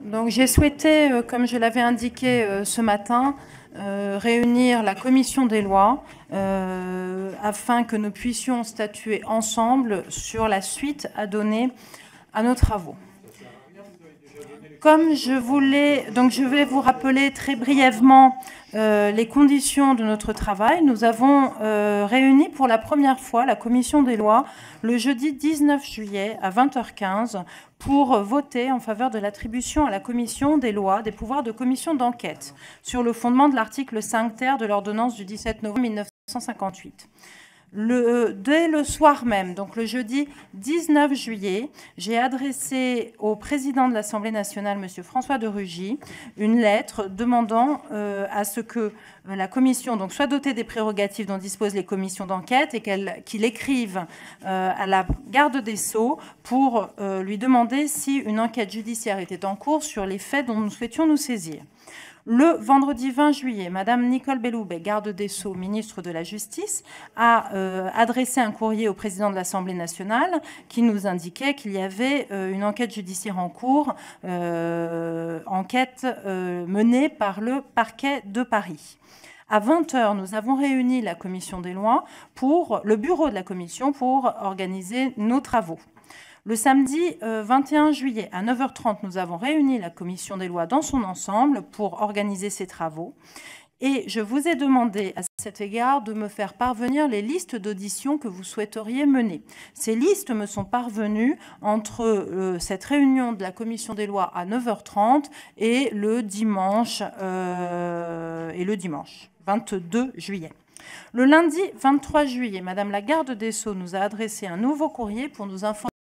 Donc j'ai souhaité, comme je l'avais indiqué ce matin, réunir la commission des lois afin que nous puissions statuer ensemble sur la suite à donner à nos travaux. Comme je voulais, donc je vais vous rappeler très brièvement les conditions de notre travail. Nous avons réuni pour la première fois la commission des lois le jeudi 19 juillet à 20h15 pour voter en faveur de l'attribution à la commission des lois des pouvoirs de commission d'enquête sur le fondement de l'article 5 ter de l'ordonnance du 17 novembre 1958. Dès le soir même, donc le jeudi 19 juillet, j'ai adressé au président de l'Assemblée nationale, M. François de Rugy, une lettre demandant à ce que la commission donc, soit dotée des prérogatives dont disposent les commissions d'enquête et qu'il écrive à la garde des Sceaux pour lui demander si une enquête judiciaire était en cours sur les faits dont nous souhaitions nous saisir. Le vendredi 20 juillet, Mme Nicole Belloubet, garde des Sceaux, ministre de la Justice, a adressé un courrier au président de l'Assemblée nationale qui nous indiquait qu'il y avait une enquête judiciaire en cours, enquête menée par le parquet de Paris. À 20h, nous avons réuni la commission des lois le bureau de la commission pour organiser nos travaux. Le samedi 21 juillet, à 9h30, nous avons réuni la commission des lois dans son ensemble pour organiser ses travaux. Et je vous ai demandé à cet égard de me faire parvenir les listes d'auditions que vous souhaiteriez mener. Ces listes me sont parvenues entre cette réunion de la commission des lois à 9h30 et le dimanche 22 juillet. Le lundi 23 juillet, Madame la garde des Sceaux nous a adressé un nouveau courrier pour nous informer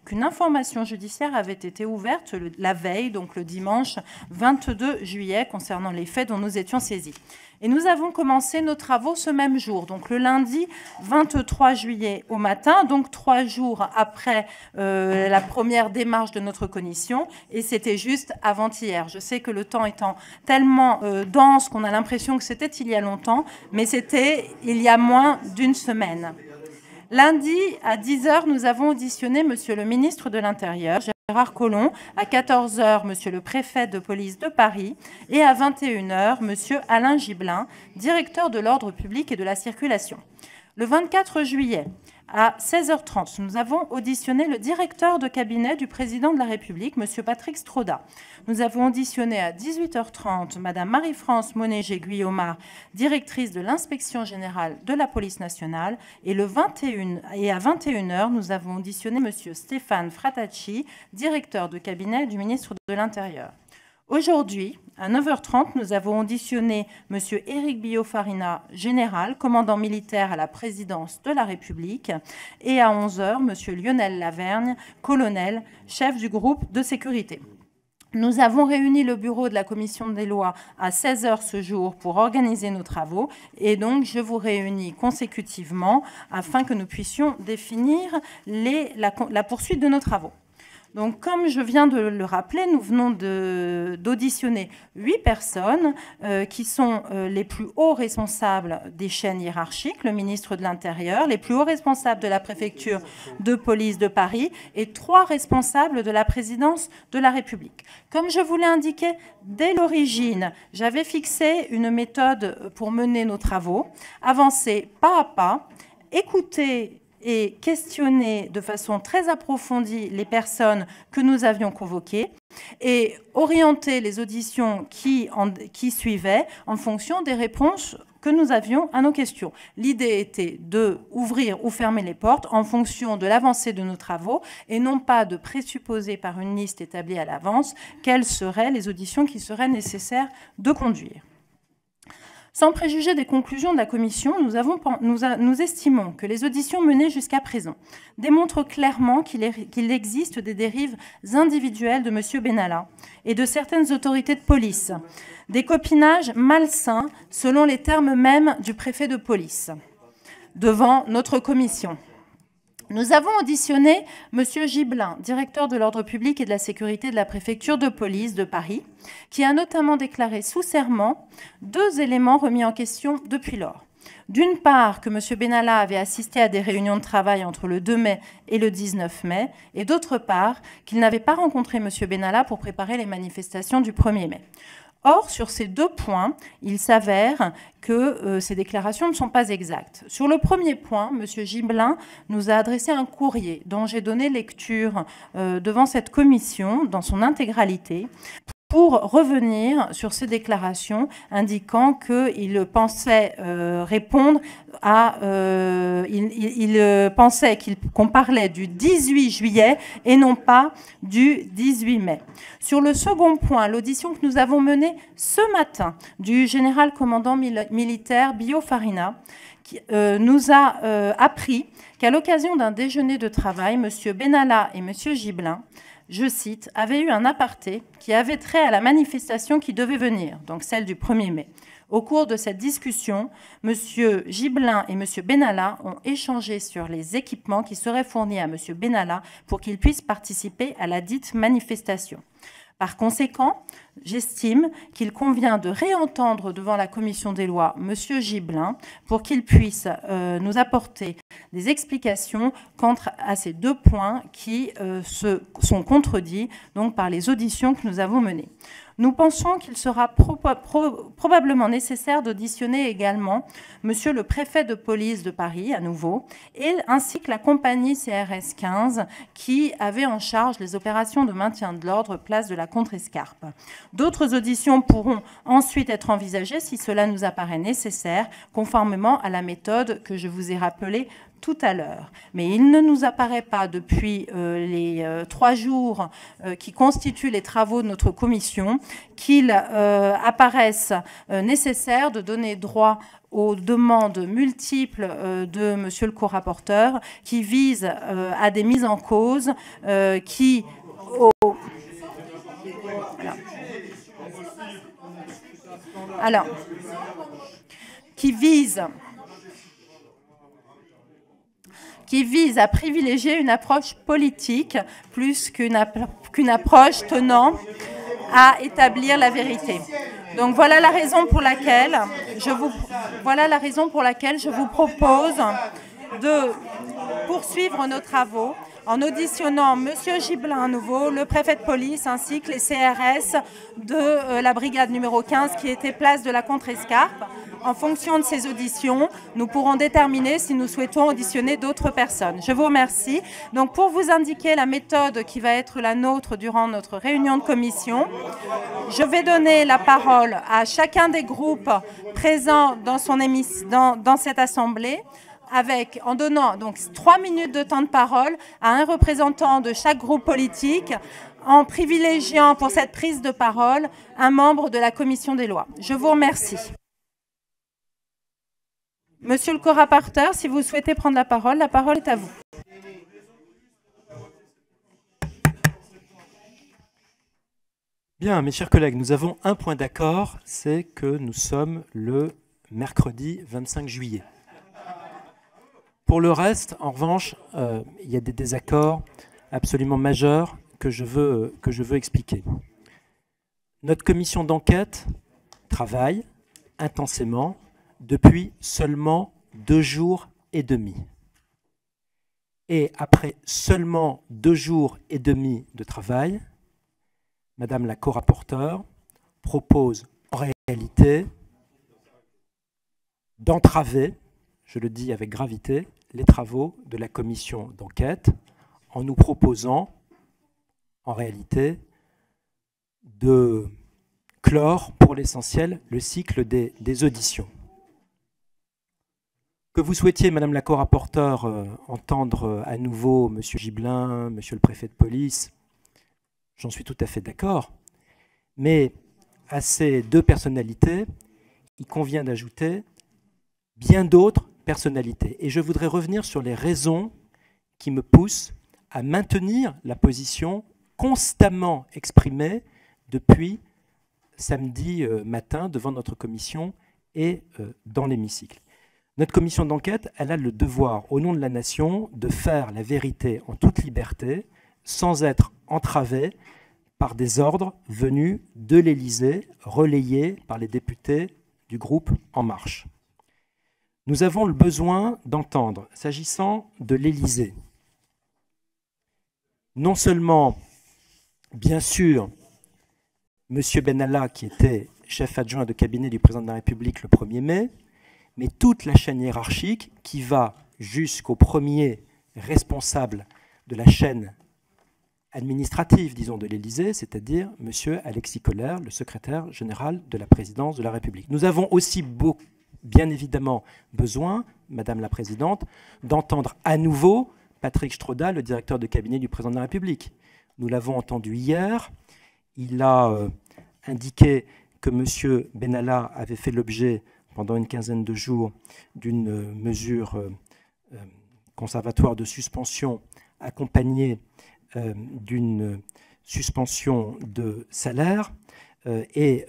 qu'une information judiciaire avait été ouverte la veille, donc le dimanche 22 juillet, concernant les faits dont nous étions saisis. Et nous avons commencé nos travaux ce même jour, donc le lundi 23 juillet au matin, donc 3 jours après la première démarche de notre commission, et c'était juste avant-hier. Je sais que le temps étant tellement dense qu'on a l'impression que c'était il y a longtemps, mais c'était il y a moins d'une semaine. Lundi, à 10h, nous avons auditionné Monsieur le ministre de l'Intérieur, Gérard Collomb, à 14h, Monsieur le préfet de police de Paris, et à 21h, Monsieur Alain Gibelin, directeur de l'ordre public et de la circulation. Le 24 juillet, à 16h30, nous avons auditionné le directeur de cabinet du président de la République, M. Patrick Stroda. Nous avons auditionné à 18h30 Mme Marie-France Monégé-Guillaumard, directrice de l'inspection générale de la police nationale. Et à 21h, nous avons auditionné M. Stéphane Fratacci, directeur de cabinet du ministre de l'Intérieur. Aujourd'hui, à 9h30, nous avons auditionné M. Éric Billot-Farina, général, commandant militaire à la présidence de la République, et à 11h, M. Lionel Lavergne, colonel, chef du groupe de sécurité. Nous avons réuni le bureau de la commission des lois à 16h ce jour pour organiser nos travaux, et donc je vous réunis consécutivement afin que nous puissions définir la poursuite de nos travaux. Donc, comme je viens de le rappeler, nous venons d'auditionner 8 personnes qui sont les plus hauts responsables des chaînes hiérarchiques, le ministre de l'Intérieur, les plus hauts responsables de la préfecture de police de Paris et 3 responsables de la présidence de la République. Comme je vous l'ai indiqué dès l'origine, j'avais fixé une méthode pour mener nos travaux, avancer pas à pas, écouter et questionner de façon très approfondie les personnes que nous avions convoquées et orienter les auditions qui suivaient en fonction des réponses que nous avions à nos questions. L'idée était d'ouvrir ou fermer les portes en fonction de l'avancée de nos travaux et non pas de présupposer par une liste établie à l'avance quelles seraient les auditions qui seraient nécessaires de conduire. Sans préjuger des conclusions de la commission, nous estimons que les auditions menées jusqu'à présent démontrent clairement qu'il existe des dérives individuelles de M. Benalla et de certaines autorités de police, des copinages malsains selon les termes mêmes du préfet de police, devant notre commission. Nous avons auditionné M. Gibelin, directeur de l'ordre public et de la sécurité de la préfecture de police de Paris, qui a notamment déclaré sous serment 2 éléments remis en question depuis lors. D'une part, que M. Benalla avait assisté à des réunions de travail entre le 2 mai et le 19 mai, et d'autre part, qu'il n'avait pas rencontré M. Benalla pour préparer les manifestations du 1er mai. Or, sur ces deux points, il s'avère que ces déclarations ne sont pas exactes. Sur le premier point, M. Gibelin nous a adressé un courrier dont j'ai donné lecture devant cette commission dans son intégralité, pour revenir sur ces déclarations indiquant qu'il pensait répondre à... il pensait qu'on parlait du 18 juillet et non pas du 18 mai. Sur le second point, l'audition que nous avons menée ce matin du général commandant militaire Bio Farina nous a appris qu'à l'occasion d'un déjeuner de travail, M. Benalla et M. Gibelin, je cite, avait eu un aparté qui avait trait à la manifestation qui devait venir, donc celle du 1er mai. Au cours de cette discussion, M. Gibelin et M. Benalla ont échangé sur les équipements qui seraient fournis à M. Benalla pour qu'il puisse participer à la dite manifestation. Par conséquent, j'estime qu'il convient de réentendre devant la commission des lois M. Gibelin pour qu'il puisse nous apporter des explications quant à ces deux points qui sont contredits donc, par les auditions que nous avons menées. Nous pensons qu'il sera probablement nécessaire d'auditionner également Monsieur le préfet de police de Paris, à nouveau, ainsi que la compagnie CRS 15 qui avait en charge les opérations de maintien de l'ordre place de la Contrescarpe. D'autres auditions pourront ensuite être envisagées si cela nous apparaît nécessaire, conformément à la méthode que je vous ai rappelée tout à l'heure. Mais il ne nous apparaît pas depuis les 3 jours qui constituent les travaux de notre commission qu'il apparaisse nécessaire de donner droit aux demandes multiples de monsieur le co-rapporteur qui visent à des mises en cause qui... Alors, qui vise à privilégier une approche politique plus qu'une approche tenant à établir la vérité. Donc voilà la raison pour laquelle je vous propose de poursuivre nos travaux en auditionnant M. Gibelin à nouveau, le préfet de police, ainsi que les CRS de la brigade numéro 15 qui était place de la Contrescarpe. En fonction de ces auditions, nous pourrons déterminer si nous souhaitons auditionner d'autres personnes. Je vous remercie. Donc, pour vous indiquer la méthode qui va être la nôtre durant notre réunion de commission, je vais donner la parole à chacun des groupes présents dans cette assemblée, en donnant donc 3 minutes de temps de parole à un représentant de chaque groupe politique, en privilégiant pour cette prise de parole un membre de la commission des lois. Je vous remercie. Monsieur le co-rapporteur, si vous souhaitez prendre la parole est à vous. Bien, mes chers collègues, nous avons un point d'accord, c'est que nous sommes le mercredi 25 juillet. Pour le reste, en revanche, il y a des désaccords absolument majeurs que je veux expliquer. Notre commission d'enquête travaille intensément depuis seulement 2 jours et demi. Et après seulement 2 jours et demi de travail, Madame la co-rapporteure propose en réalité d'entraver, je le dis avec gravité, les travaux de la commission d'enquête en nous proposant en réalité de clore pour l'essentiel le cycle des auditions. Que vous souhaitiez, Madame la co-rapporteure, entendre à nouveau M. Gibelin, M. le préfet de police, j'en suis tout à fait d'accord, mais à ces 2 personnalités, il convient d'ajouter bien d'autres personnalités. Et je voudrais revenir sur les raisons qui me poussent à maintenir la position constamment exprimée depuis samedi matin devant notre commission et dans l'hémicycle. Notre commission d'enquête, elle a le devoir, au nom de la nation, de faire la vérité en toute liberté, sans être entravée par des ordres venus de l'Élysée, relayés par les députés du groupe En Marche. Nous avons le besoin d'entendre, s'agissant de l'Élysée, non seulement, bien sûr, M. Benalla, qui était chef adjoint de cabinet du président de la République le 1er mai, mais toute la chaîne hiérarchique qui va jusqu'au premier responsable de la chaîne administrative, disons, de l'Élysée, c'est-à-dire M. Alexis Kohler, le secrétaire général de la présidence de la République. Nous avons aussi bien évidemment besoin, Madame la Présidente, d'entendre à nouveau Patrick Stroda, le directeur de cabinet du président de la République. Nous l'avons entendu hier. Il a indiqué que M. Benalla avait fait l'objet, pendant une quinzaine de jours, d'une mesure conservatoire de suspension accompagnée d'une suspension de salaire. Et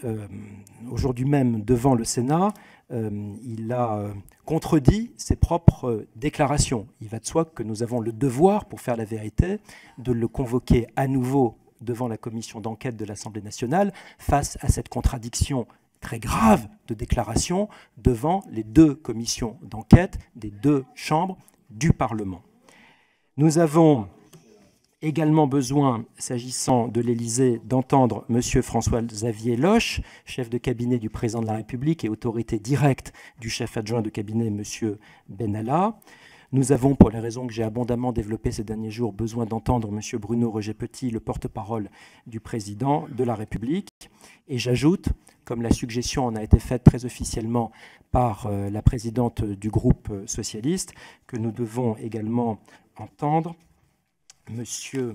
aujourd'hui même, devant le Sénat, il a contredit ses propres déclarations. Il va de soi que nous avons le devoir, pour faire la vérité, de le convoquer à nouveau devant la commission d'enquête de l'Assemblée nationale face à cette contradiction très grave de déclaration devant les deux commissions d'enquête des deux chambres du Parlement. Nous avons également besoin, s'agissant de l'Élysée, d'entendre M. François-Xavier Loche, chef de cabinet du président de la République et autorité directe du chef adjoint de cabinet, M. Benalla. Nous avons, pour les raisons que j'ai abondamment développées ces derniers jours, besoin d'entendre M. Bruno Roger-Petit, le porte-parole du président de la République. Et j'ajoute, comme la suggestion en a été faite très officiellement par la présidente du groupe socialiste, que nous devons également entendre M.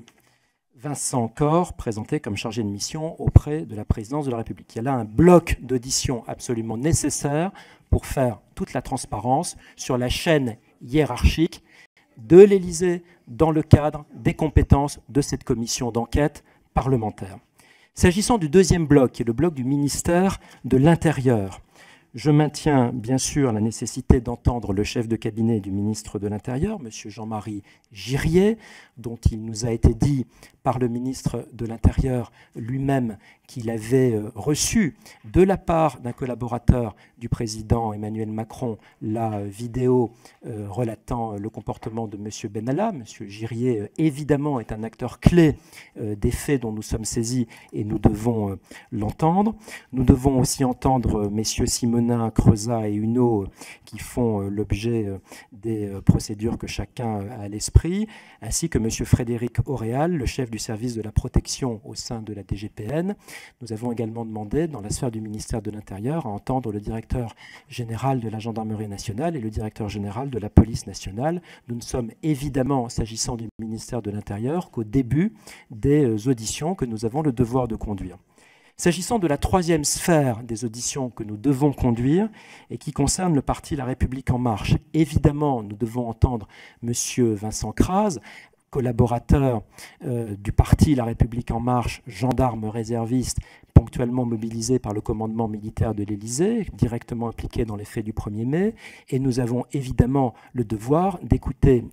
Vincent Corre, présenté comme chargé de mission auprès de la présidence de la République. Il y a là un bloc d'audition absolument nécessaire pour faire toute la transparence sur la chaîne hiérarchique de l'Élysée dans le cadre des compétences de cette commission d'enquête parlementaire. S'agissant du deuxième bloc, qui est le bloc du ministère de l'Intérieur, je maintiens bien sûr la nécessité d'entendre le chef de cabinet du ministre de l'Intérieur, M. Jean-Marie Girier, dont il nous a été dit par le ministre de l'Intérieur lui-même qu'il avait reçu de la part d'un collaborateur du président Emmanuel Macron la vidéo relatant le comportement de M. Benalla. M. Girier, évidemment, est un acteur clé des faits dont nous sommes saisis et nous devons l'entendre. Nous devons aussi entendre M. Simonin, Creusa et Huneau qui font l'objet des procédures que chacun a à l'esprit, ainsi que M. Frédéric Auréal, le chef du service de la protection au sein de la DGPN. Nous avons également demandé, dans la sphère du ministère de l'Intérieur, à entendre le directeur général de la Gendarmerie nationale et le directeur général de la Police nationale. Nous ne sommes évidemment, s'agissant du ministère de l'Intérieur, qu'au début des auditions que nous avons le devoir de conduire. S'agissant de la troisième sphère des auditions que nous devons conduire et qui concerne le parti La République En Marche, évidemment, nous devons entendre M. Vincent Crase, collaborateur du parti La République En Marche, gendarme réserviste, ponctuellement mobilisé par le commandement militaire de l'Élysée, directement impliqué dans les faits du 1er mai. Et nous avons évidemment le devoir d'écouter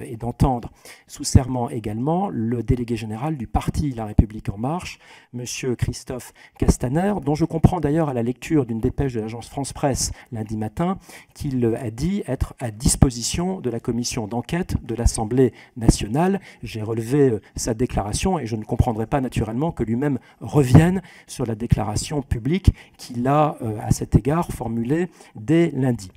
et d'entendre sous serment également le délégué général du parti La République En Marche, M. Christophe Castaner, dont je comprends d'ailleurs à la lecture d'une dépêche de l'agence France-Presse lundi matin qu'il a dit être à disposition de la commission d'enquête de l'Assemblée nationale. J'ai relevé sa déclaration et je ne comprendrai pas naturellement que lui-même revienne sur la déclaration publique qu'il a à cet égard formulée dès lundi.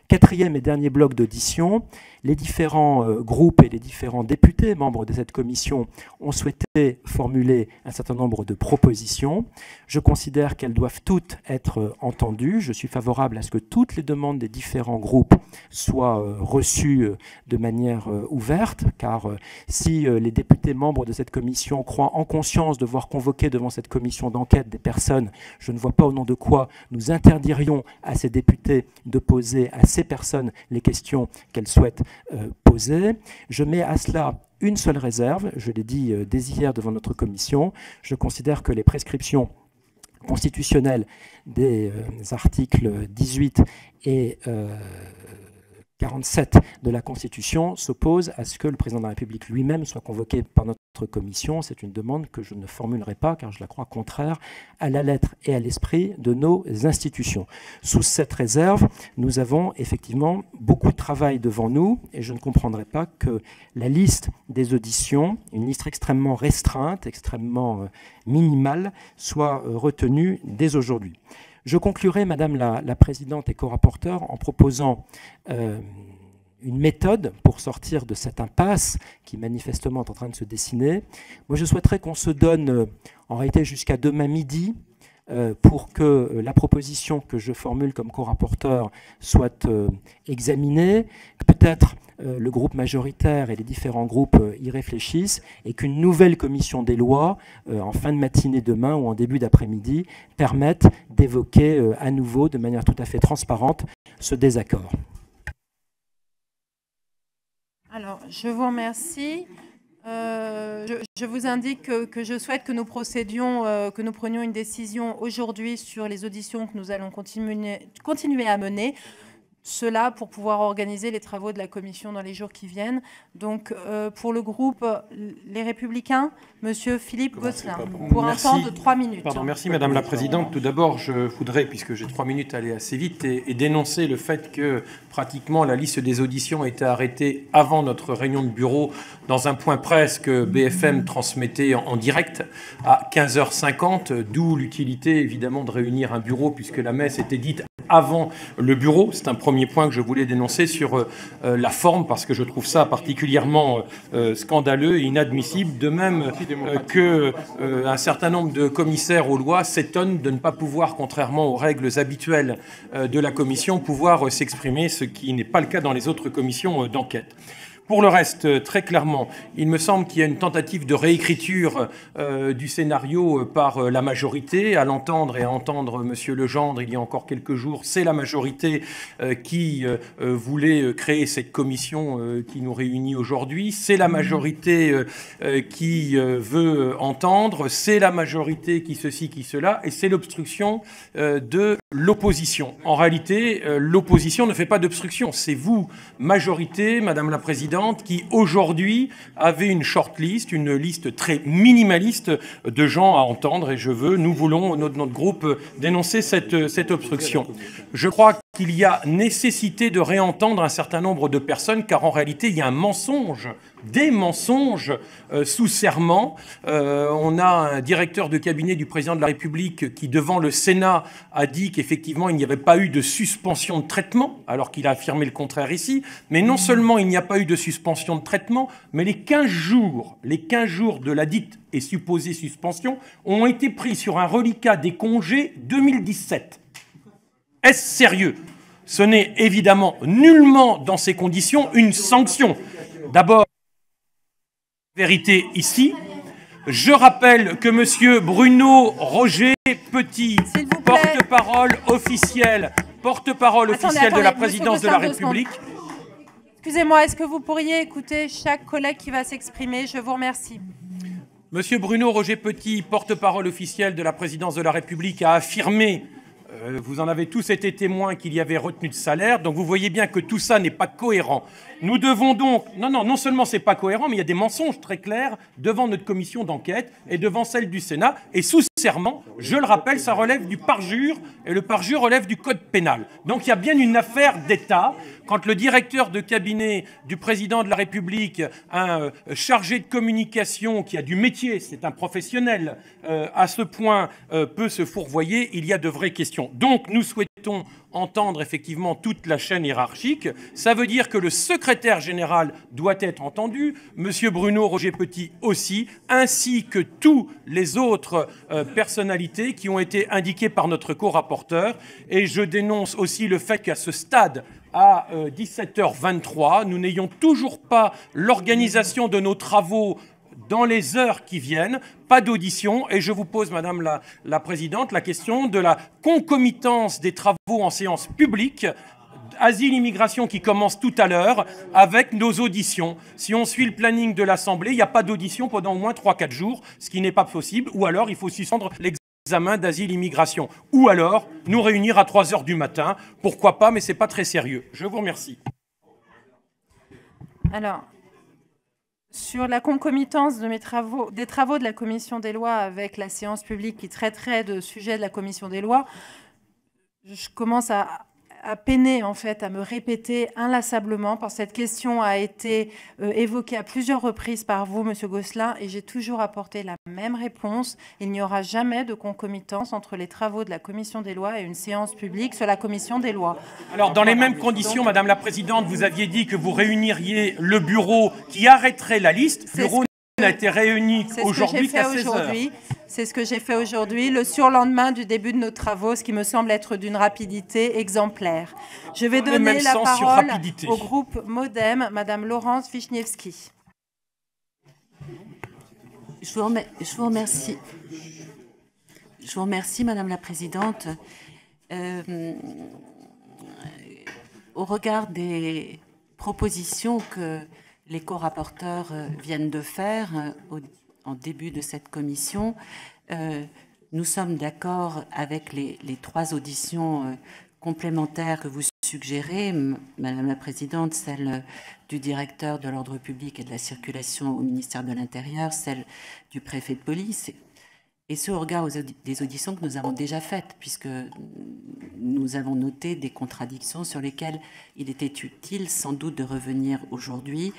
Quatrième et dernier bloc d'audition, les différents groupes et les différents députés membres de cette commission ont souhaité formuler un certain nombre de propositions. Je considère qu'elles doivent toutes être entendues. Je suis favorable à ce que toutes les demandes des différents groupes soient reçues de manière ouverte, car si les députés membres de cette commission croient en conscience devoir convoquer devant cette commission d'enquête des personnes, je ne vois pas au nom de quoi nous interdirions à ces députés de poser à ces personnes les questions qu'elles souhaitent poser. Je mets à cela une seule réserve, je l'ai dit dès hier devant notre commission, je considère que les prescriptions constitutionnelles des articles 18 et 47 de la Constitution s'oppose à ce que le président de la République lui-même soit convoqué par notre commission. C'est une demande que je ne formulerai pas car je la crois contraire à la lettre et à l'esprit de nos institutions. Sous cette réserve, nous avons effectivement beaucoup de travail devant nous et je ne comprendrai pas que la liste des auditions, une liste extrêmement restreinte, extrêmement minimale, soit retenue dès aujourd'hui. Je conclurai, Madame la Présidente et co-rapporteur, en proposant une méthode pour sortir de cette impasse qui manifestement est en train de se dessiner. Moi, je souhaiterais qu'on se donne en réalité jusqu'à demain midi pour que la proposition que je formule comme co-rapporteur soit examinée, que peut-être le groupe majoritaire et les différents groupes y réfléchissent et qu'une nouvelle commission des lois, en fin de matinée demain ou en début d'après-midi, permette d'évoquer à nouveau, de manière tout à fait transparente, ce désaccord. Alors, je vous remercie. Je vous indique que je souhaite que nous prenions une décision aujourd'hui sur les auditions que nous allons continuer à mener. Cela pour pouvoir organiser les travaux de la commission dans les jours qui viennent. Donc, pour le groupe Les Républicains, Monsieur Philippe Gosselin, pour un temps de 3 minutes. Pardon, merci Madame la Présidente. Tout d'abord, je voudrais, puisque j'ai 3 minutes, aller assez vite et dénoncer le fait que pratiquement la liste des auditions a été arrêtée avant notre réunion de bureau dans un point presse que BFM transmettait en direct à 15h50, d'où l'utilité évidemment de réunir un bureau puisque la messe était dite avant le bureau. C'est un premier point que je voulais dénoncer sur la forme parce que je trouve ça particulièrement scandaleux et inadmissible, de même qu'un certain nombre de commissaires aux lois s'étonnent de ne pas pouvoir, contrairement aux règles habituelles de la commission, pouvoir s'exprimer, ce qui n'est pas le cas dans les autres commissions d'enquête. Pour le reste, très clairement, il me semble qu'il y a une tentative de réécriture du scénario par la majorité. À l'entendre et à entendre M. Legendre il y a encore quelques jours, c'est la majorité qui voulait créer cette commission qui nous réunit aujourd'hui. C'est la majorité qui veut entendre. C'est la majorité qui ceci, qui cela. Et c'est l'obstruction de l'opposition. En réalité, l'opposition ne fait pas d'obstruction. C'est vous, majorité, Madame la Présidente, qui aujourd'hui avait une shortlist, une liste très minimaliste de gens à entendre. Et nous voulons, notre groupe, dénoncer cette obstruction. Je crois qu'il y a nécessité de réentendre un certain nombre de personnes, car en réalité, il y a un mensonge, des mensonges sous serment. On a un directeur de cabinet du président de la République qui, devant le Sénat, a dit qu'effectivement, il n'y avait pas eu de suspension de traitement, alors qu'il a affirmé le contraire ici. Mais non seulement il n'y a pas eu de suspension de traitement, mais les 15 jours de la dite et supposée suspension ont été pris sur un reliquat des congés 2017. Est-ce sérieux? Ce n'est évidemment nullement dans ces conditions une sanction. D'abord, vérité ici. Je rappelle que M. Bruno Roger Petit, porte-parole officiel de la présidence de la République. Excusez-moi, est-ce que vous pourriez écouter chaque collègue qui va s'exprimer? Je vous remercie. M. Bruno Roger Petit, porte-parole officiel de la présidence de la République, a affirmé, vous en avez tous été témoins, qu'il y avait retenue de salaire. Donc vous voyez bien que tout ça n'est pas cohérent. Nous devons donc... Non seulement c'est pas cohérent, mais il y a des mensonges très clairs devant notre commission d'enquête et devant celle du Sénat. Et sous serment, je le rappelle, ça relève du parjure, et le parjure relève du code pénal. Donc il y a bien une affaire d'État. Quand le directeur de cabinet du président de la République, un chargé de communication qui a du métier, c'est un professionnel, à ce point peut se fourvoyer, il y a de vraies questions. Donc nous souhaitons entendre effectivement toute la chaîne hiérarchique. Ça veut dire que le secrétaire général doit être entendu, M. Bruno Roger Petit aussi, ainsi que tous les autres personnalités qui ont été indiquées par notre co-rapporteur. Et je dénonce aussi le fait qu'à ce stade, à 17h23, nous n'ayons toujours pas l'organisation de nos travaux dans les heures qui viennent, pas d'audition, et je vous pose, Madame la Présidente, la question de la concomitance des travaux en séance publique, asile-immigration qui commence tout à l'heure, avec nos auditions. Si on suit le planning de l'Assemblée, il n'y a pas d'audition pendant au moins 3-4 jours, ce qui n'est pas possible, ou alors il faut suspendre l'examen d'asile-immigration, ou alors nous réunir à 3h du matin, pourquoi pas, mais ce n'est pas très sérieux. Je vous remercie. Alors, sur la concomitance de des travaux de la Commission des lois avec la séance publique qui traiterait de sujets de la Commission des lois, je commence à peiner en fait à me répéter inlassablement, parce que cette question a été évoquée à plusieurs reprises par vous, Monsieur Gosselin, et j'ai toujours apporté la même réponse. Il n'y aura jamais de concomitance entre les travaux de la Commission des lois et une séance publique sur la Commission des lois. Alors, dans les mêmes conditions, Madame la Présidente, vous aviez dit que vous réuniriez le bureau qui arrêterait la liste. Le bureau n'a été réuni aujourd'hui qu'à 16 heures. C'est ce que j'ai fait aujourd'hui, le surlendemain du début de nos travaux, ce qui me semble être d'une rapidité exemplaire. Je vais donner la parole au groupe MoDem, Madame Laurence Wiśniewski. Je vous remercie. Je vous remercie, Madame la Présidente. Au regard des propositions que les co-rapporteurs viennent de faire en début de cette commission, nous sommes d'accord avec les 3 auditions complémentaires que vous suggérez, Madame la Présidente, celle du directeur de l'ordre public et de la circulation au ministère de l'Intérieur, celle du préfet de police, et ce au regard des auditions que nous avons déjà faites, puisque nous avons noté des contradictions sur lesquelles il était utile sans doute de revenir aujourd'hui.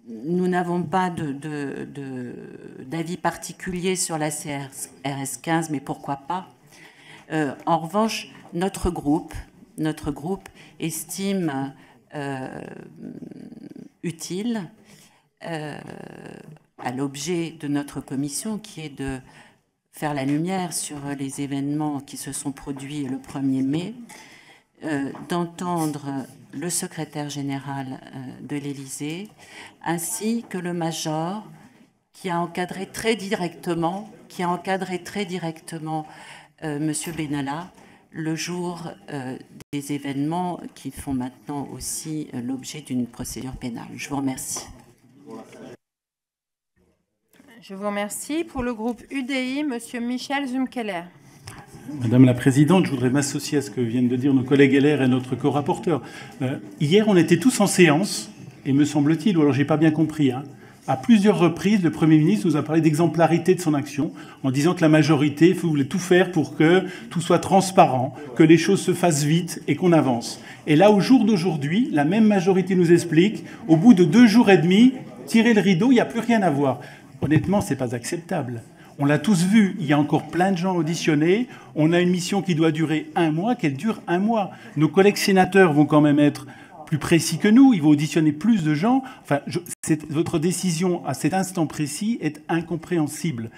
Nous n'avons pas d'avis particulier sur la CRS 15, mais pourquoi pas. En revanche, notre groupe estime utile à l'objet de notre commission, qui est de faire la lumière sur les événements qui se sont produits le 1er mai, d'entendre le secrétaire général de l'Élysée, ainsi que le major qui a encadré très directement Monsieur Benalla le jour des événements qui font maintenant aussi l'objet d'une procédure pénale. Je vous remercie. Je vous remercie. Pour le groupe UDI, Monsieur Michel Zumkeller. Madame la Présidente, je voudrais m'associer à ce que viennent de dire nos collègues LR et notre co-rapporteur. Hier, on était tous en séance, et me semble-t-il, ou alors j'ai pas bien compris, à plusieurs reprises, le Premier ministre nous a parlé d'exemplarité de son action, en disant que la majorité voulait tout faire pour que tout soit transparent, que les choses se fassent vite et qu'on avance. Et là, au jour d'aujourd'hui, la même majorité nous explique, au bout de 2 jours et demi, tirer le rideau, il n'y a plus rien à voir. Honnêtement, c'est pas acceptable. On l'a tous vu, il y a encore plein de gens auditionnés. On a une mission qui doit durer 1 mois, qu'elle dure 1 mois. Nos collègues sénateurs vont quand même être plus précis que nous, ils vont auditionner plus de gens. Enfin, votre décision à cet instant précis est incompréhensible.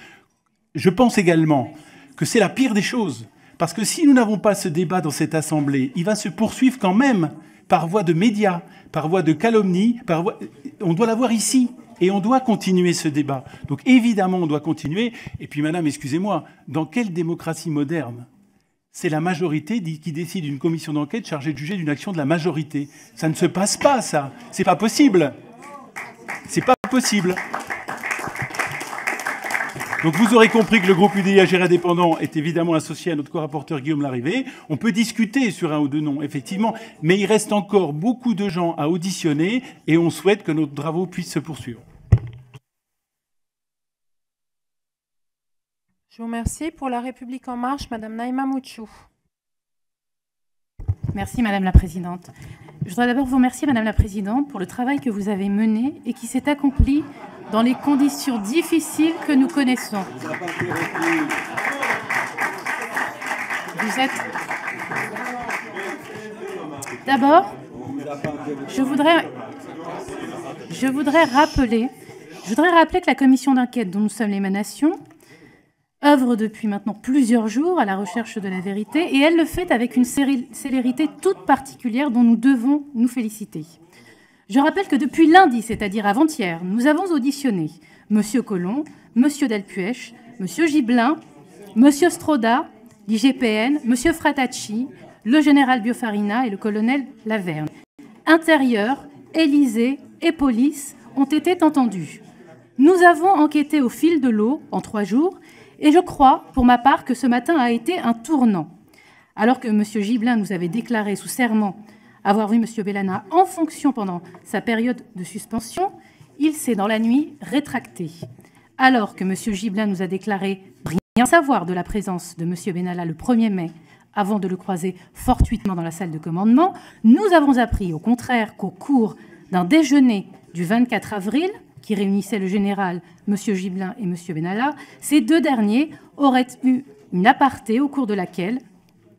Je pense également que c'est la pire des choses. Parce que si nous n'avons pas ce débat dans cette Assemblée, il va se poursuivre quand même par voie de médias, par voie de calomnie, on doit l'avoir ici. Et on doit continuer ce débat. Donc évidemment, on doit continuer. Et puis, madame, excusez-moi, dans quelle démocratie moderne c'est la majorité qui décide d'une commission d'enquête chargée de juger d'une action de la majorité? Ça ne se passe pas, ça. C'est pas possible. C'est pas possible. Donc vous aurez compris que le groupe UDI Agir Indépendant est évidemment associé à notre co-rapporteur Guillaume Larrivé. On peut discuter sur 1 ou 2 noms, effectivement, mais il reste encore beaucoup de gens à auditionner et on souhaite que nos travaux puissent se poursuivre. Je vous remercie. Pour La République En Marche, Madame Naïma Mouchou. Merci Madame la Présidente. Je voudrais d'abord vous remercier Madame la Présidente pour le travail que vous avez mené et qui s'est accompli dans les conditions difficiles que nous connaissons. Vous êtes... D'abord, je voudrais rappeler que la commission d'enquête dont nous sommes l'émanation œuvre depuis maintenant plusieurs jours à la recherche de la vérité, et elle le fait avec une célérité toute particulière dont nous devons nous féliciter. Je rappelle que depuis lundi, c'est-à-dire avant-hier, nous avons auditionné M. Collomb, M. Delpuech, M. Gibelin, M. Stroda, l'IGPN, M. Fratacci, le général Biofarina et le colonel Laverne. Intérieur, Élysée et police ont été entendus. Nous avons enquêté au fil de l'eau en 3 jours, et je crois, pour ma part, que ce matin a été un tournant. Alors que M. Gibelin nous avait déclaré sous serment avoir vu M. Bellana en fonction pendant sa période de suspension, il s'est dans la nuit rétracté. Alors que M. Gibelin nous a déclaré rien savoir de la présence de M. Benalla le 1er mai, avant de le croiser fortuitement dans la salle de commandement, nous avons appris au contraire qu'au cours d'un déjeuner du 24 avril, qui réunissait le général, M. Gibelin et M. Benalla, ces deux derniers auraient eu une aparté au cours de laquelle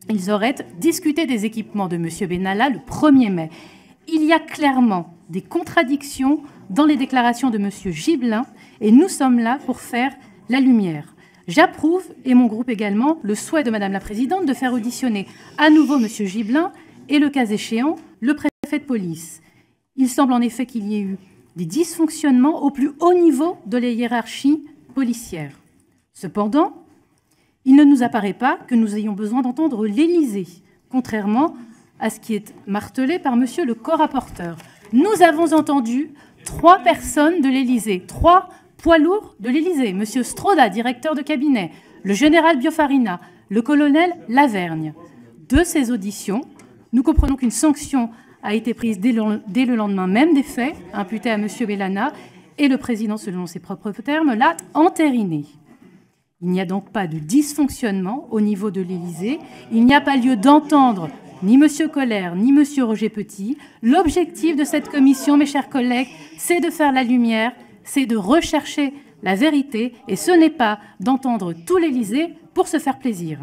ils auraient discuté des équipements de M. Benalla le 1er mai. Il y a clairement des contradictions dans les déclarations de M. Gibelin et nous sommes là pour faire la lumière. J'approuve, et mon groupe également, le souhait de Madame la Présidente de faire auditionner à nouveau M. Gibelin et, le cas échéant, le préfet de police. Il semble en effet qu'il y ait eu des dysfonctionnements au plus haut niveau de la hiérarchie policière. Cependant, il ne nous apparaît pas que nous ayons besoin d'entendre l'Élysée, contrairement à ce qui est martelé par M. le corapporteur. Nous avons entendu 3 personnes de l'Élysée, 3 poids lourds de l'Élysée, M. Stroda, directeur de cabinet, le général Biofarina, le colonel Lavergne. De ces auditions, nous comprenons qu'une sanction a été prise dès le lendemain même des faits imputés à M. Bellana et le président, selon ses propres termes, l'a entériné. Il n'y a donc pas de dysfonctionnement au niveau de l'Élysée. Il n'y a pas lieu d'entendre ni M. Colère, ni M. Roger Petit. L'objectif de cette commission, mes chers collègues, c'est de faire la lumière, c'est de rechercher la vérité, et ce n'est pas d'entendre tout l'Élysée pour se faire plaisir.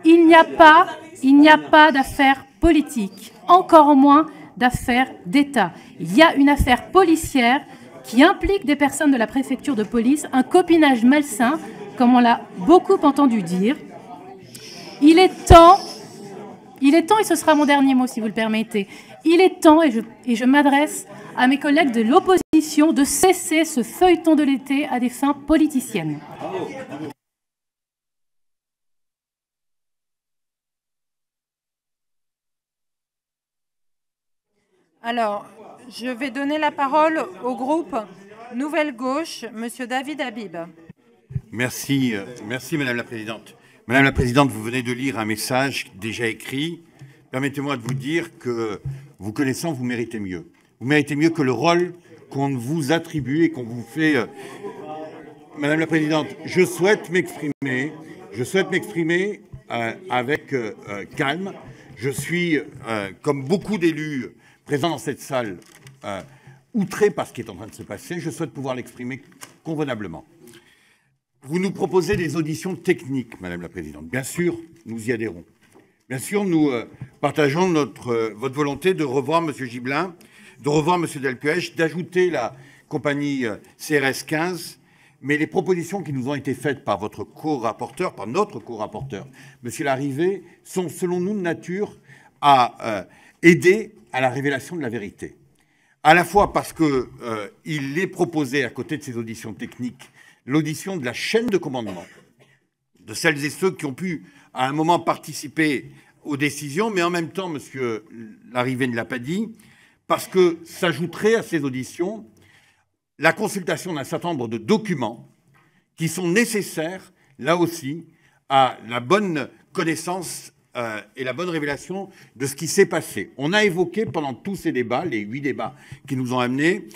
Il n'y a pas d'affaire politique, encore moins d'affaire d'État. Il y a une affaire policière qui implique des personnes de la préfecture de police, un copinage malsain, comme on l'a beaucoup entendu dire. Il est temps, et ce sera mon dernier mot si vous le permettez, il est temps, et je m'adresse à mes collègues de l'opposition, de cesser ce feuilleton de l'été à des fins politiciennes. Alors, je vais donner la parole au groupe Nouvelle Gauche, Monsieur David Habib. Merci, Madame la Présidente. Madame la Présidente, vous venez de lire un message déjà écrit. Permettez-moi de vous dire que, vous connaissant, vous méritez mieux. Vous méritez mieux que le rôle qu'on vous attribue et qu'on vous fait. Madame la Présidente, je souhaite m'exprimer avec calme. Je suis, comme beaucoup d'élus présents dans cette salle, outré par ce qui est en train de se passer. Je souhaite pouvoir l'exprimer convenablement. Vous nous proposez des auditions techniques, Madame la Présidente. Bien sûr, nous y adhérons. Bien sûr, nous partageons votre volonté de revoir M. Gibelin, de revoir M. Delpech, d'ajouter la compagnie CRS 15. Mais les propositions qui nous ont été faites par votre co-rapporteur, par notre co-rapporteur, M. Larrivé, sont, selon nous, de nature à aider à la révélation de la vérité. À la fois parce qu'il est proposé, à côté de ces auditions techniques, l'audition de la chaîne de commandement, de celles et ceux qui ont pu, à un moment, participer aux décisions, mais en même temps, M. Larrivé ne l'a pas dit, parce que s'ajouterait à ces auditions la consultation d'un certain nombre de documents qui sont nécessaires, là aussi, à la bonne connaissance et la bonne révélation de ce qui s'est passé. On a évoqué pendant tous ces débats, les 8 débats qui nous ont amenés,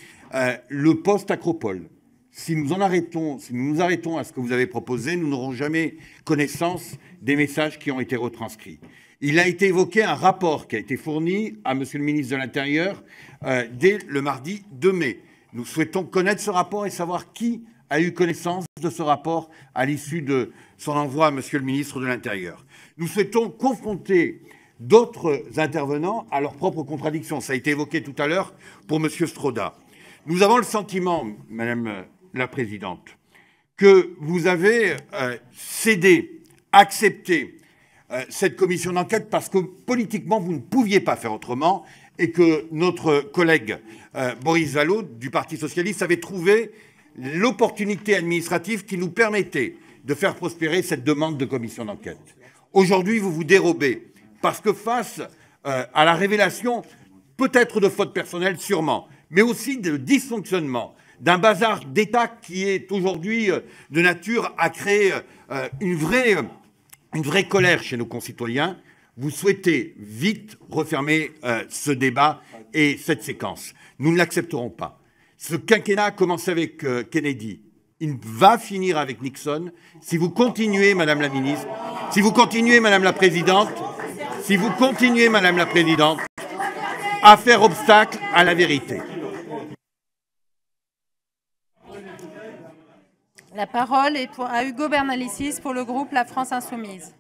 le post-Acropole. Si nous nous arrêtons à ce que vous avez proposé, nous n'aurons jamais connaissance des messages qui ont été retranscrits. Il a été évoqué un rapport qui a été fourni à M. le ministre de l'Intérieur dès le mardi 2 mai. Nous souhaitons connaître ce rapport et savoir qui a eu connaissance de ce rapport à l'issue de son envoi à M. le ministre de l'Intérieur. Nous souhaitons confronter d'autres intervenants à leurs propres contradictions. Ça a été évoqué tout à l'heure pour M. Stroda. Nous avons le sentiment, Madame la Présidente, que vous avez cédé, accepté cette commission d'enquête parce que politiquement, vous ne pouviez pas faire autrement et que notre collègue Boris Vallaud, du Parti socialiste, avait trouvé l'opportunité administrative qui nous permettait de faire prospérer cette demande de commission d'enquête. Aujourd'hui, vous vous dérobez parce que face à la révélation, peut-être de fautes personnelles, sûrement, mais aussi de dysfonctionnement, d'un bazar d'État qui est aujourd'hui de nature à créer une vraie colère chez nos concitoyens, vous souhaitez vite refermer ce débat et cette séquence. Nous ne l'accepterons pas. Ce quinquennat a commencé avec Kennedy. Il va finir avec Nixon. Si vous continuez, Madame la ministre, si vous continuez, Madame la Présidente, à faire obstacle à la vérité. La parole est à Hugo Bernalicis pour le groupe La France Insoumise.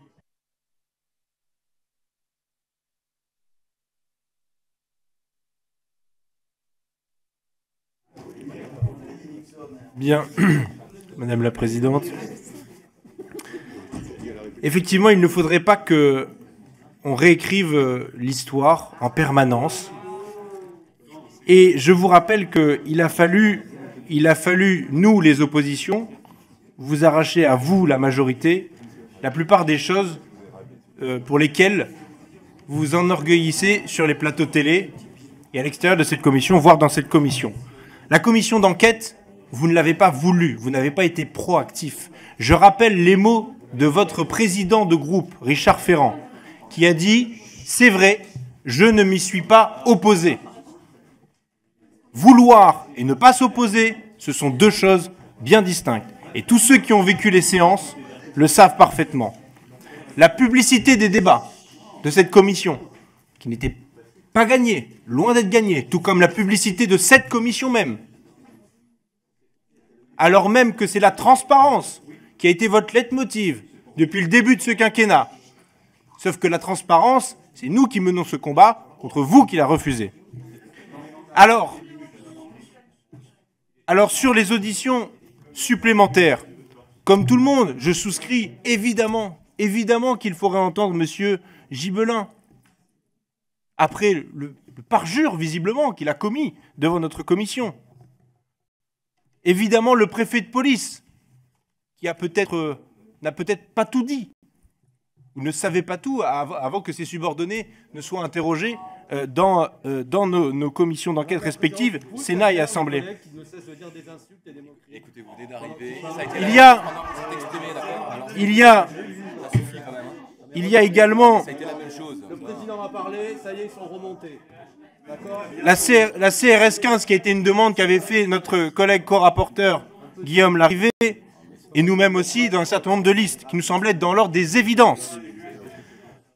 Bien, Madame la Présidente. Effectivement, il ne faudrait pas que on réécrive l'histoire en permanence. Et je vous rappelle qu'il a fallu, nous, les oppositions, vous arracher à vous, la majorité, la plupart des choses pour lesquelles vous vous enorgueillissez sur les plateaux télé et à l'extérieur de cette commission, voire dans cette commission. La commission d'enquête, vous ne l'avez pas voulu, vous n'avez pas été proactif. Je rappelle les mots de votre président de groupe, Richard Ferrand, qui a dit « C'est vrai, je ne m'y suis pas opposé ». Vouloir et ne pas s'opposer, ce sont deux choses bien distinctes. Et tous ceux qui ont vécu les séances le savent parfaitement. La publicité des débats de cette commission, qui n'était pas gagnée, loin d'être gagnée, tout comme la publicité de cette commission même, alors même que c'est la transparence qui a été votre leitmotiv depuis le début de ce quinquennat. Sauf que la transparence, c'est nous qui menons ce combat contre vous qui la refusez. Alors sur les auditions supplémentaires, comme tout le monde, je souscris évidemment qu'il faudrait entendre M. Gibelin. Après le parjure, visiblement, qu'il a commis devant notre commission. Évidemment, le préfet de police, qui n'a peut-être pas tout dit, ou ne savait pas tout avant que ses subordonnés ne soient interrogés dans nos commissions d'enquête respectives, Sénat et Assemblée. Il y a également... Le président va parler, ça y est, ils sont remontés. La CRS 15, qui a été une demande qu'avait fait notre collègue co-rapporteur Guillaume Larrivé, et nous-mêmes aussi, dans un certain nombre de listes, qui nous semblent être dans l'ordre des évidences.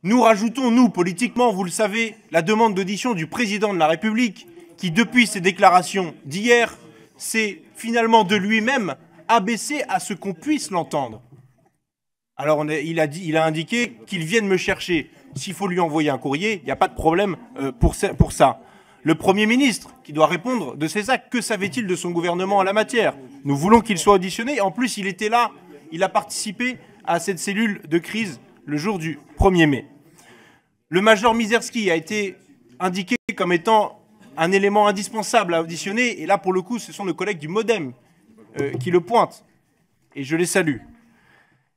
Nous rajoutons, nous, politiquement, vous le savez, la demande d'audition du président de la République, qui, depuis ses déclarations d'hier, s'est finalement de lui-même abaissé à ce qu'on puisse l'entendre. Alors, il a indiqué qu'il vienne me chercher. S'il faut lui envoyer un courrier, il n'y a pas de problème pour ça. Le Premier ministre, qui doit répondre de ses actes, que savait-il de son gouvernement en la matière? Nous voulons qu'il soit auditionné. En plus, il était là, il a participé à cette cellule de crise le jour du 1er mai. Le major Mizerski a été indiqué comme étant un élément indispensable à auditionner. Et là, pour le coup, ce sont nos collègues du MoDem qui le pointent. Et je les salue.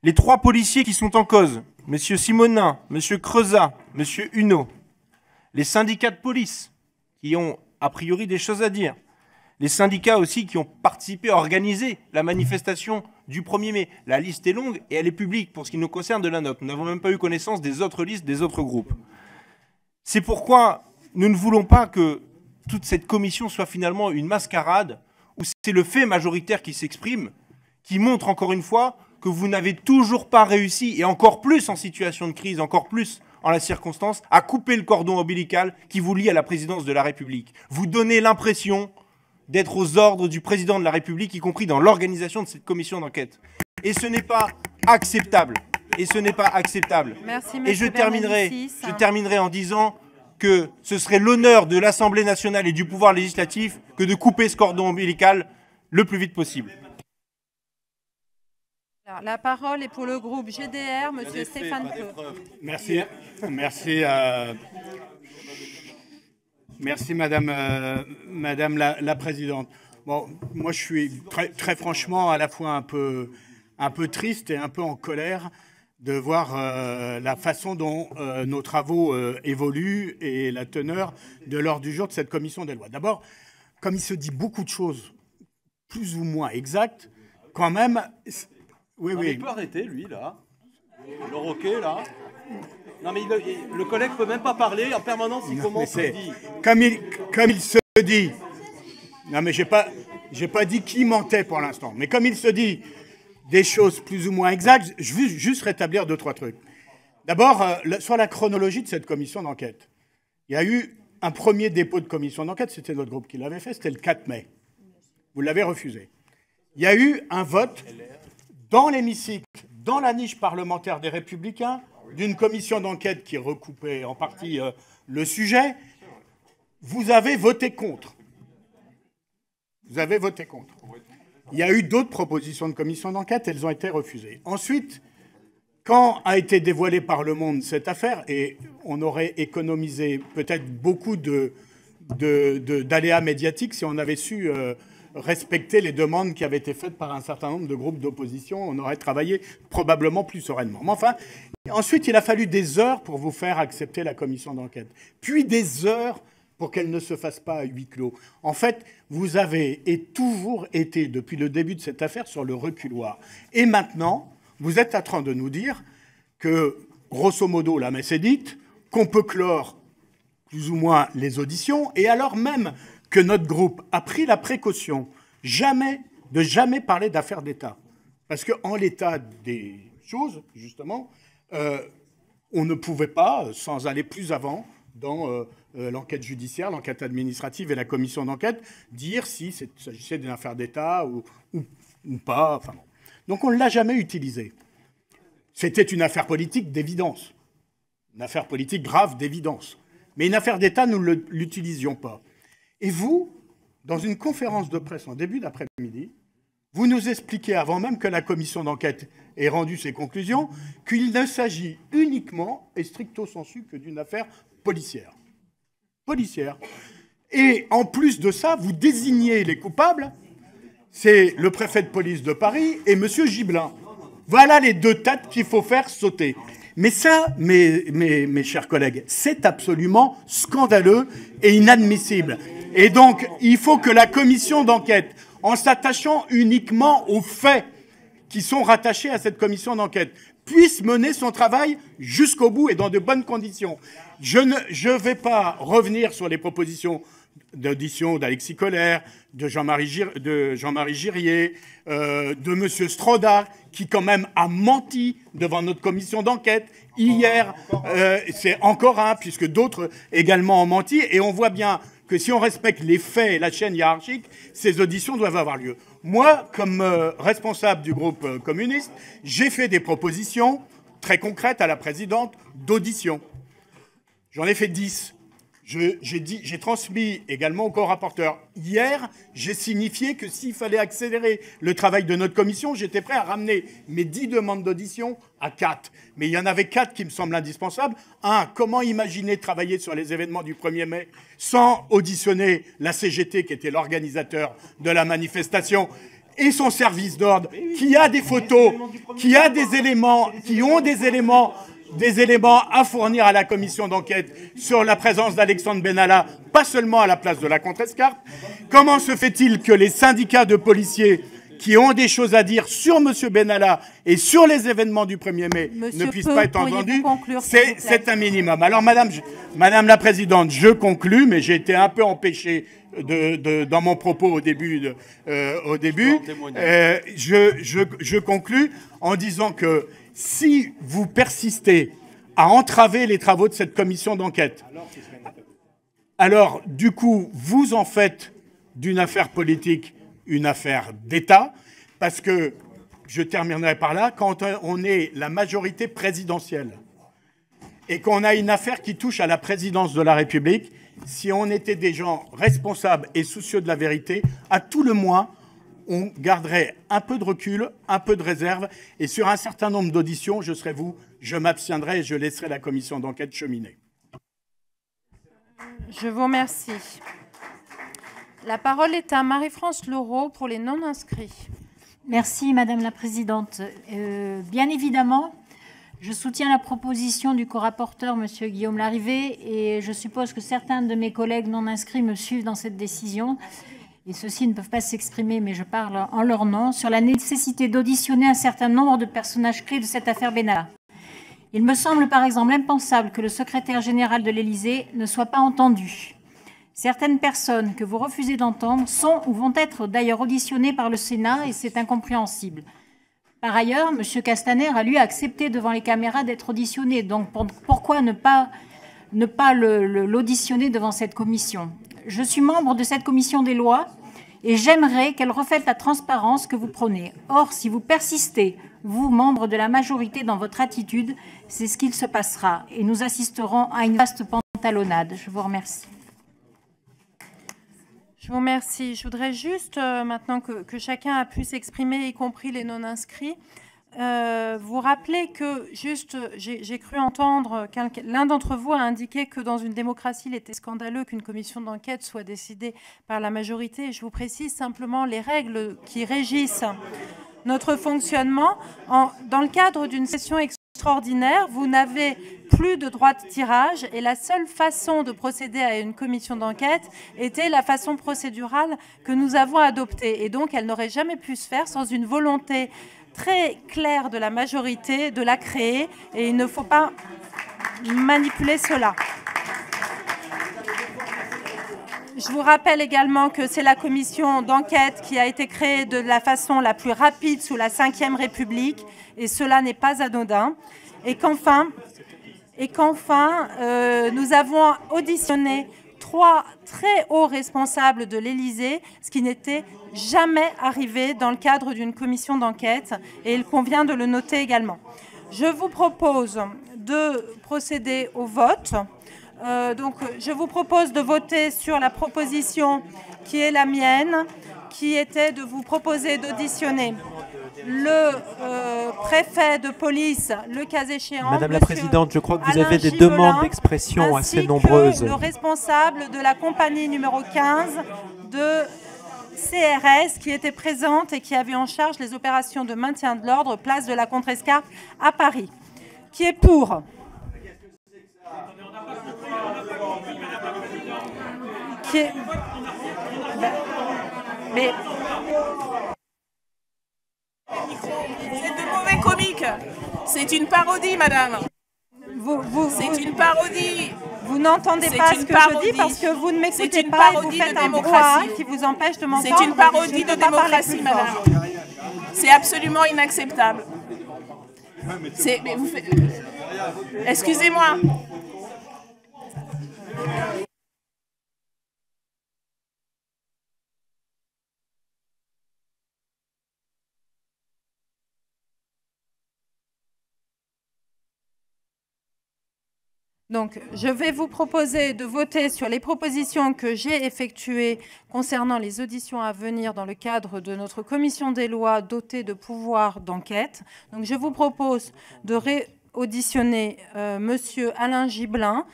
Les trois policiers qui sont en cause, M. Simonin, M. Creusat, M. Huneau, les syndicats de police qui ont a priori des choses à dire, les syndicats aussi qui ont participé à organiser la manifestation du 1er mai. La liste est longue et elle est publique pour ce qui nous concerne de la nôtre. Nous n'avons même pas eu connaissance des autres listes, des autres groupes. C'est pourquoi nous ne voulons pas que toute cette commission soit finalement une mascarade où c'est le fait majoritaire qui s'exprime, qui montre encore une fois que vous n'avez toujours pas réussi, et encore plus en situation de crise, encore plus en la circonstance, à couper le cordon ombilical qui vous lie à la présidence de la République. Vous donnez l'impression d'être aux ordres du président de la République, y compris dans l'organisation de cette commission d'enquête. Et ce n'est pas acceptable. Merci, et je terminerai en disant que ce serait l'honneur de l'Assemblée nationale et du pouvoir législatif que de couper ce cordon ombilical le plus vite possible. Alors, la parole est pour le groupe GDR, M. Stéphane Peu. Merci Madame la Présidente. Bon, moi je suis très franchement à la fois un peu triste et un peu en colère de voir la façon dont nos travaux évoluent et la teneur de l'ordre du jour de cette commission des lois. D'abord, comme il se dit beaucoup de choses plus ou moins exactes, quand même... Oui. Il peut arrêter, lui, là. Le roquet, là. Non, mais le collègue ne peut même pas parler en permanence, il commence à dire. Comme il se dit... Non, mais j'ai pas dit qui mentait pour l'instant. Mais comme il se dit des choses plus ou moins exactes, je veux juste rétablir 2-3 trucs. D'abord, sur la chronologie de cette commission d'enquête. Il y a eu un premier dépôt de commission d'enquête, c'était notre groupe qui l'avait fait, c'était le 4 mai. Vous l'avez refusé. Il y a eu un vote dans l'hémicycle, dans la niche parlementaire des Républicains, d'une commission d'enquête qui recoupait en partie le sujet. Vous avez voté contre. Vous avez voté contre. Il y a eu d'autres propositions de commission d'enquête, elles ont été refusées. Ensuite, quand a été dévoilée par Le Monde cette affaire, et on aurait économisé peut-être beaucoup d'aléas médiatiques si on avait su respecter les demandes qui avaient été faites par un certain nombre de groupes d'opposition, on aurait travaillé probablement plus sereinement. Mais enfin, ensuite, il a fallu des heures pour vous faire accepter la commission d'enquête, puis des heures pour qu'elle ne se fasse pas à huis clos. En fait, vous avez toujours été, depuis le début de cette affaire, sur le reculoir. Et maintenant, vous êtes en train de nous dire que, grosso modo, la messe est dite, qu'on peut clore plus ou moins les auditions, et alors même que notre groupe a pris la précaution de jamais parler d'affaires d'État. Parce qu'en l'état des choses, justement, on ne pouvait pas, sans aller plus avant, dans l'enquête judiciaire, l'enquête administrative et la commission d'enquête, dire si s'agissait d'une affaire d'État ou pas. Enfin, bon. Donc on ne l'a jamais utilisé. C'était une affaire politique d'évidence. Une affaire politique grave d'évidence. Mais une affaire d'État, nous ne l'utilisions pas. Et vous, dans une conférence de presse en début d'après-midi, vous nous expliquez, avant même que la commission d'enquête ait rendu ses conclusions, qu'il ne s'agit uniquement et stricto sensu que d'une affaire policière. Policière. Et en plus de ça, vous désignez les coupables, c'est le préfet de police de Paris et M. Gibelin. Voilà les deux têtes qu'il faut faire sauter. Mais ça, mes chers collègues, c'est absolument scandaleux et inadmissible. Et donc, il faut que la commission d'enquête, en s'attachant uniquement aux faits qui sont rattachés à cette commission d'enquête, puisse mener son travail jusqu'au bout et dans de bonnes conditions. Je ne vais pas revenir sur les propositions d'audition d'Alexis Collère, de Jean-Marie Girier, de M. Stroda, qui quand même a menti devant notre commission d'enquête hier. C'est encore un, puisque d'autres également ont menti. Et on voit bien que si on respecte les faits et la chaîne hiérarchique, ces auditions doivent avoir lieu. Moi, comme responsable du groupe communiste, j'ai fait des propositions très concrètes à la présidente d'audition. J'en ai fait 10. J'ai transmis également au co-rapporteur. Hier, j'ai signifié que s'il fallait accélérer le travail de notre commission, j'étais prêt à ramener mes 10 demandes d'audition à 4. Mais il y en avait 4 qui me semblent indispensables. 1, comment imaginer travailler sur les événements du 1er mai sans auditionner la CGT, qui était l'organisateur de la manifestation, et son service d'ordre, qui a des photos, qui a des éléments, qui ont des éléments à fournir à la commission d'enquête sur la présence d'Alexandre Benalla, pas seulement à la place de la Contrescarpe. Comment se fait-il que les syndicats de policiers qui ont des choses à dire sur M. Benalla et sur les événements du 1er mai ne puissent pas être entendus? C'est un minimum. Alors, Madame la Présidente, je conclus, mais j'ai été un peu empêché dans mon propos au début. Je conclus en disant que si vous persistez à entraver les travaux de cette commission d'enquête, alors, du coup, vous en faites d'une affaire politique une affaire d'État, parce que, je terminerai par là, quand on est la majorité présidentielle et qu'on a une affaire qui touche à la présidence de la République, si on était des gens responsables et soucieux de la vérité, à tout le moins, on garderait un peu de recul, un peu de réserve, et sur un certain nombre d'auditions, je m'abstiendrai et je laisserai la commission d'enquête cheminer. Je vous remercie. La parole est à Marie-France Laureau pour les non-inscrits. Merci, Madame la Présidente. Bien évidemment, je soutiens la proposition du co-rapporteur, Monsieur Guillaume Larrivé, et je suppose que certains de mes collègues non-inscrits me suivent dans cette décision. Et ceux-ci ne peuvent pas s'exprimer, mais je parle en leur nom, sur la nécessité d'auditionner un certain nombre de personnages clés de cette affaire Benalla. Il me semble par exemple impensable que le secrétaire général de l'Élysée ne soit pas entendu. Certaines personnes que vous refusez d'entendre sont ou vont être d'ailleurs auditionnées par le Sénat et c'est incompréhensible. Par ailleurs, M. Castaner a lui accepté devant les caméras d'être auditionné. Donc pourquoi ne pas l'auditionner devant cette commission? Je suis membre de cette commission des lois et j'aimerais qu'elle reflète la transparence que vous prônez. Or, si vous persistez, vous, membres de la majorité, dans votre attitude, c'est ce qu'il se passera et nous assisterons à une vaste pantalonnade. Je vous remercie. Je vous remercie. Je voudrais juste, maintenant que chacun a pu s'exprimer, y compris les non-inscrits, vous rappeler que, juste, j'ai cru entendre, l'un d'entre vous a indiqué que dans une démocratie, il était scandaleux qu'une commission d'enquête soit décidée par la majorité. Je vous précise simplement les règles qui régissent notre fonctionnement. Dans le cadre d'une session extraordinaire, vous n'avez plus de droit de tirage et la seule façon de procéder à une commission d'enquête était la façon procédurale que nous avons adoptée. Et donc, elle n'aurait jamais pu se faire sans une volonté très claire de la majorité de la créer et il ne faut pas manipuler cela. Je vous rappelle également que c'est la commission d'enquête qui a été créée de la façon la plus rapide sous la Ve République et cela n'est pas anodin. Et qu'enfin, nous avons auditionné 3 très hauts responsables de l'Élysée, ce qui n'était jamais arrivé dans le cadre d'une commission d'enquête, et il convient de le noter également. Je vous propose de procéder au vote. Donc, je vous propose de voter sur la proposition qui est la mienne, qui était de vous proposer d'auditionner le préfet de police, le cas échéant. Madame la Présidente, je crois que vous avez des demandes d'expression assez nombreuses. Le responsable de la compagnie numéro 15 de CRS qui était présente et qui avait en charge les opérations de maintien de l'ordre, place de la Contrescarpe à Paris. Qui est pour? Qui est... Mais... C'est de mauvais comiques. C'est une parodie, madame. C'est une parodie. Vous n'entendez pas ce que je dis parce que vous ne m'écoutez pas et vous faites un brouhaha qui vous empêche de m'entendre. C'est une parodie de démocratie, madame. C'est absolument inacceptable. Mais vous faites... Excusez-moi. Donc, je vais vous proposer de voter sur les propositions que j'ai effectuées concernant les auditions à venir dans le cadre de notre commission des lois dotée de pouvoirs d'enquête. Donc, je vous propose de réauditionner Monsieur Alain Gibelin,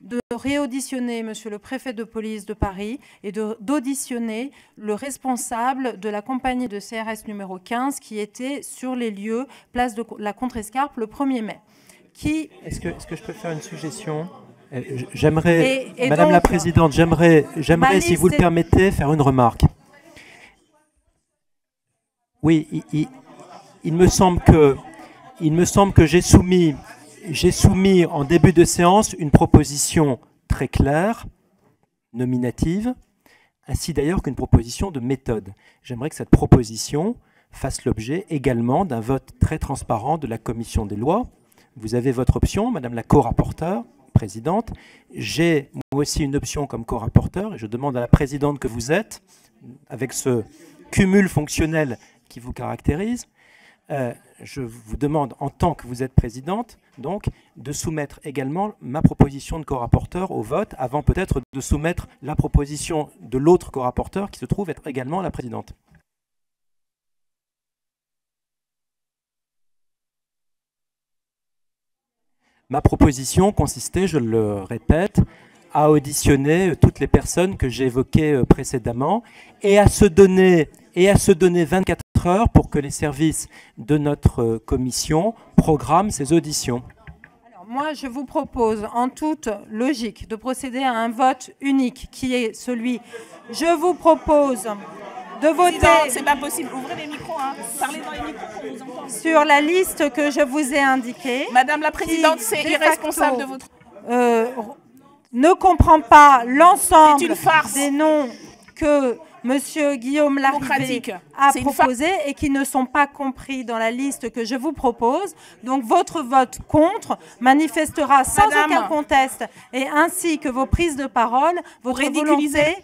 de réauditionner Monsieur le préfet de police de Paris et d'auditionner le responsable de la compagnie de CRS numéro 15 qui était sur les lieux, place de la Contrescarpe, le 1er mai. Est-ce que je peux faire une suggestion? J'aimerais, Madame la Présidente, j'aimerais, si vous le permettez, faire une remarque. Oui, il me semble que j'ai soumis en début de séance une proposition très claire, nominative, ainsi d'ailleurs qu'une proposition de méthode. J'aimerais que cette proposition fasse l'objet également d'un vote très transparent de la Commission des lois. Vous avez votre option, Madame la co-rapporteure, Présidente. J'ai moi aussi une option comme co-rapporteur et je demande à la Présidente que vous êtes, avec ce cumul fonctionnel qui vous caractérise, je vous demande, en tant que vous êtes Présidente, donc, de soumettre également ma proposition de co-rapporteur au vote, avant peut-être de soumettre la proposition de l'autre co-rapporteur qui se trouve être également la Présidente. Ma proposition consistait, je le répète, à auditionner toutes les personnes que j'ai évoquées précédemment et à se donner 24 heures pour que les services de notre commission programment ces auditions. Alors, moi, je vous propose en toute logique de procéder à un vote unique qui est celui... Je vous propose de voter... C'est pas possible. Ouvrez les micros, hein. Parlez dans les micros pour nous entendre. sur la liste que je vous ai indiquée. Madame la Présidente, c'est irresponsable de votre... ne comprend pas l'ensemble des noms que Monsieur Guillaume Larrivé a proposés et qui ne sont pas compris dans la liste que je vous propose. Donc votre vote contre manifestera sans aucun conteste et ainsi que vos prises de parole, votre volonté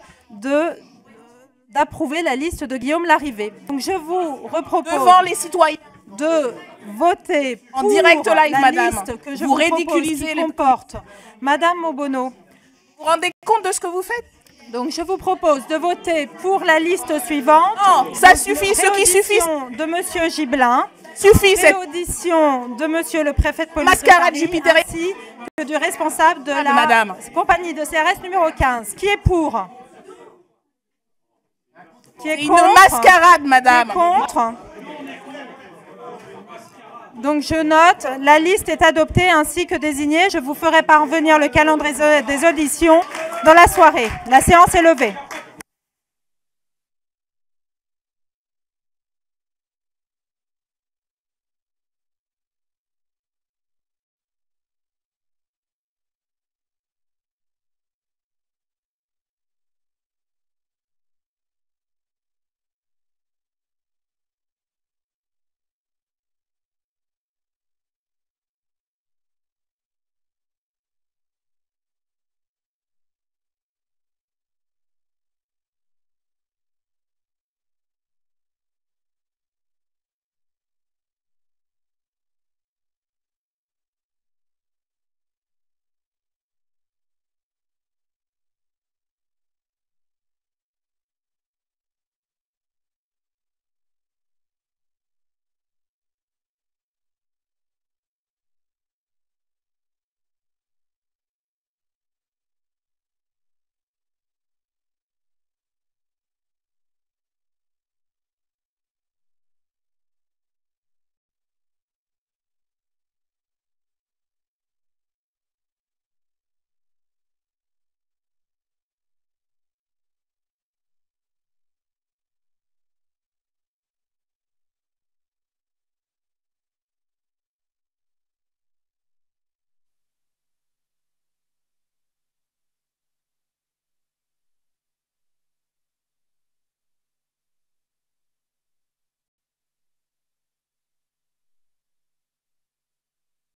d'approuver la liste de Guillaume Larrivé. Donc je vous repropose devant les citoyens de voter en pour direct live, la madame. liste que je vous vous ridiculisez propose qui comporte Madame Obono. Vous vous rendez compte de ce que vous faites? Donc je vous propose de voter pour la liste suivante. Non, ça suffit, ce qui suffit. De Monsieur Gibelin. Suffit cette audition de Monsieur le préfet de police mascarade jupitérienne ainsi que du responsable de la compagnie de CRS numéro 15. Qui est pour? Qui est contre? Une mascarade, madame. Qui est contre? Donc je note, la liste est adoptée ainsi que désignée. Je vous ferai parvenir le calendrier des auditions dans la soirée. La séance est levée.